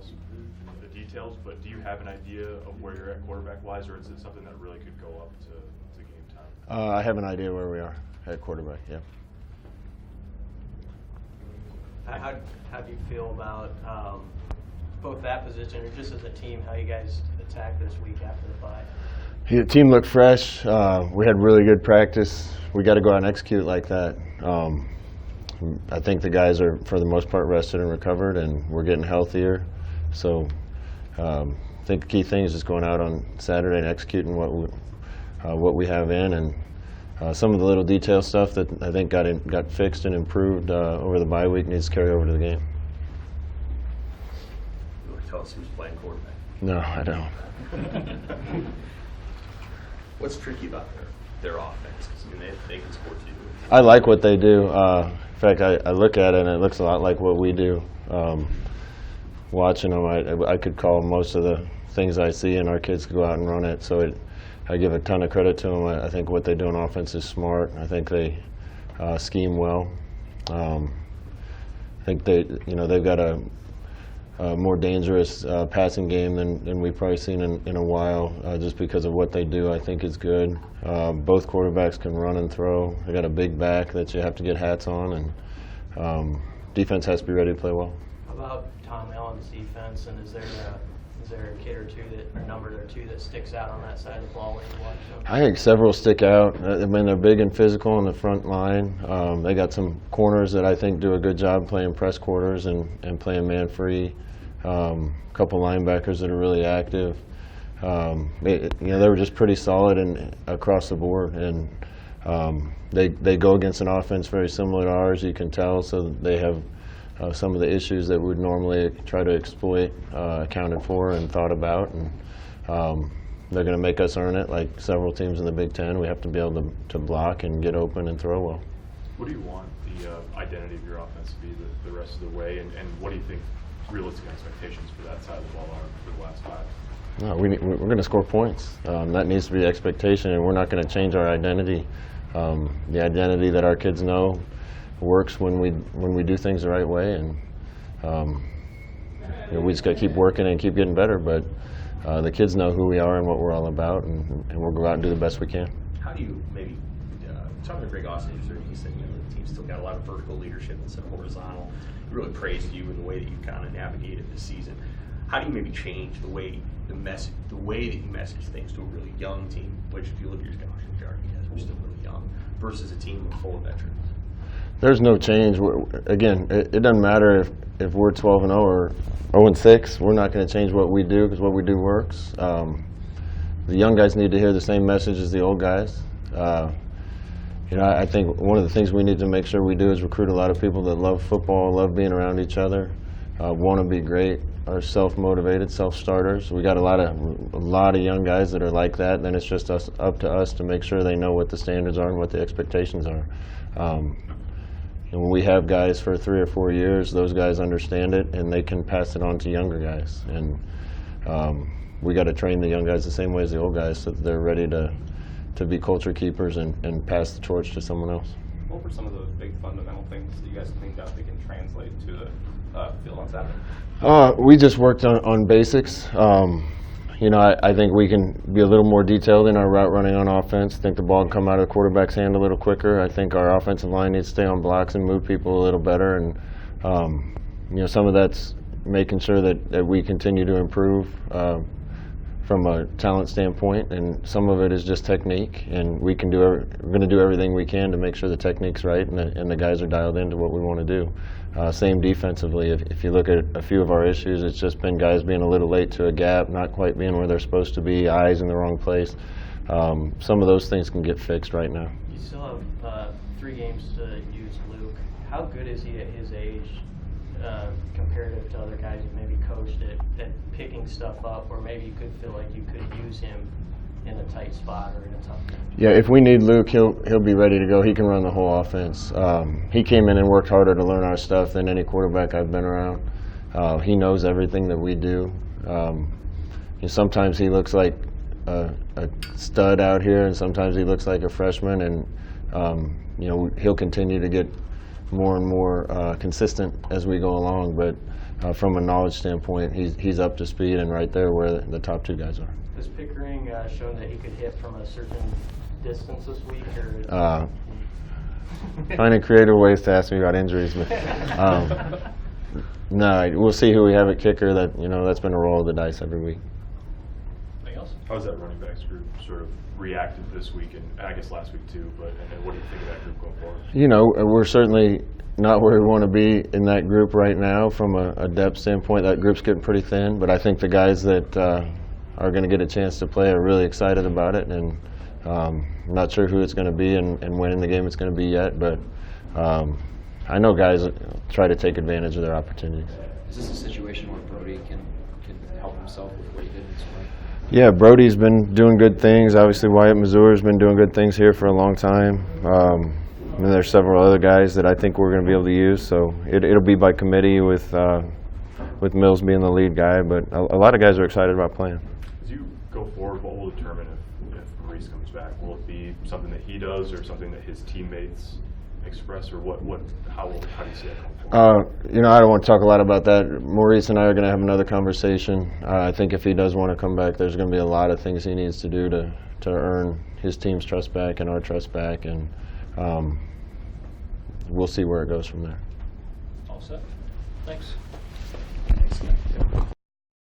else the details, but do you have an idea of where you're at quarterback-wise, or is it something that really could go up to game time? I have an idea where we are at quarterback, yeah. How do you feel about both that position, or just as a team, how you guys attack this week after the bye? The team looked fresh. We had really good practice. We got to go out and execute like that. I think the guys are, for the most part, rested and recovered, and we're getting healthier. So I think the key thing is just going out on Saturday and executing what we have in, and some of the little detail stuff that I think got fixed and improved over the bye week needs to carry over to the game. You want to tell us who's playing quarterback? No, I don't. What's tricky about their offense? 'Cause, I mean, they can score too. I like what they do. In fact, I look at it and it looks a lot like what we do. Watching them, I could call most of the things I see, and our kids could go out and run it. So I give a ton of credit to them. I think what they do on offense is smart. I think they scheme well. I think they've got a more dangerous passing game than we've probably seen in a while, just because of what they do. I think is good. Both quarterbacks can run and throw. They got a big back that you have to get hats on, and defense has to be ready to play well. How about Tom Allen's defense, and is there a kid or two or number or two that sticks out on that side of the ball when you watch them? I think several stick out. I mean, they're big and physical on the front line. They got some corners that I think do a good job playing press quarters and playing man free. A couple linebackers that are really active. They were just pretty solid and across the board, and they go against an offense very similar to ours. You can tell, so they have some of the issues that we'd normally try to exploit accounted for and thought about, and they're going to make us earn it. Like several teams in the Big Ten, we have to be able to block and get open and throw well. What do you want the identity of your offense to be the rest of the way, and what do you think realistic expectations for that side of the ball are for the last 5? No, we're going to score points. That needs to be the expectation, and we're not going to change our identity. The identity that our kids know works when we do things the right way, and we just got to keep working and keep getting better. But the kids know who we are and what we're all about, and we'll go out and do the best we can. How do you maybe talking to Greg Austin? He said the team's still got a lot of vertical leadership instead of horizontal. He really praised you in the way that you kind of navigated this season. How do you maybe change the way that you message things to a really young team, which if you look at your scholarship chart, we're still really young, versus a team full of veterans? There's no change. Again, it doesn't matter if we're 12-0 or 0-6. We're not going to change what we do because what we do works. The young guys need to hear the same message as the old guys. I think one of the things we need to make sure we do is recruit a lot of people that love football, love being around each other, want to be great, are self-motivated, self-starters. We got a lot of young guys that are like that. Then it's just up to us to make sure they know what the standards are and what the expectations are. When we have guys for 3 or 4 years, those guys understand it and they can pass it on to younger guys. And we got to train the young guys the same way as the old guys, so that they're ready to be culture keepers and pass the torch to someone else. What were some of those big fundamental things that you guys think that they can translate to the field on Saturday? We just worked on basics. I think we can be a little more detailed in our route running on offense. I think the ball can come out of the quarterback's hand a little quicker. I think our offensive line needs to stay on blocks and move people a little better. And some of that's making sure that we continue to improve from a talent standpoint, and some of it is just technique. And we're going to do everything we can to make sure the technique's right and the guys are dialed into what we want to do. Same defensively. If you look at a few of our issues, it's just been guys being a little late to a gap, not quite being where they're supposed to be, eyes in the wrong place. Some of those things can get fixed right now. You still have 3 games to use Luke. How good is he at his age comparative to other guys who maybe coached at picking stuff up, or maybe you could feel like you could use him in a tight spot or in a tough game? Yeah, if we need Luke, he'll be ready to go. He can run the whole offense. He came in and worked harder to learn our stuff than any quarterback I've been around. He knows everything that we do. Sometimes he looks like a stud out here, and sometimes he looks like a freshman. And he'll continue to get more and more consistent as we go along. But from a knowledge standpoint, he's up to speed and right there where the top two guys are. Has Pickering shown that he could hit from a certain distance this week? Or Finding creative ways to ask me about injuries. But, no, we'll see who we have at kicker. That's been a roll of the dice every week. Anything else? How's that running backs group sort of reacted this week, and I guess last week too, and then what do you think of that group going forward? We're certainly not where we want to be in that group right now from a depth standpoint. That group's getting pretty thin, but I think the guys that are going to get a chance to play are really excited about it, and I'm not sure who it's going to be and when in the game it's going to be yet, but I know guys try to take advantage of their opportunities. Is this a situation where Brody can help himself with what he did in spring? Yeah, Brody's been doing good things. Obviously, Wyatt Mazur's been doing good things here for a long time. And there's several other guys that I think we're going to be able to use. So it'll be by committee with Mills being the lead guy. But a lot of guys are excited about playing. As you go forward, what will determine if Maurice comes back? Will it be something that he does, or something that his teammates express, or how do you see that going forward? I don't want to talk a lot about that. Maurice and I are going to have another conversation. I think if he does want to come back, there's going to be a lot of things he needs to do to earn his team's trust back and our trust back, and we'll see where it goes from there. All set. Thanks.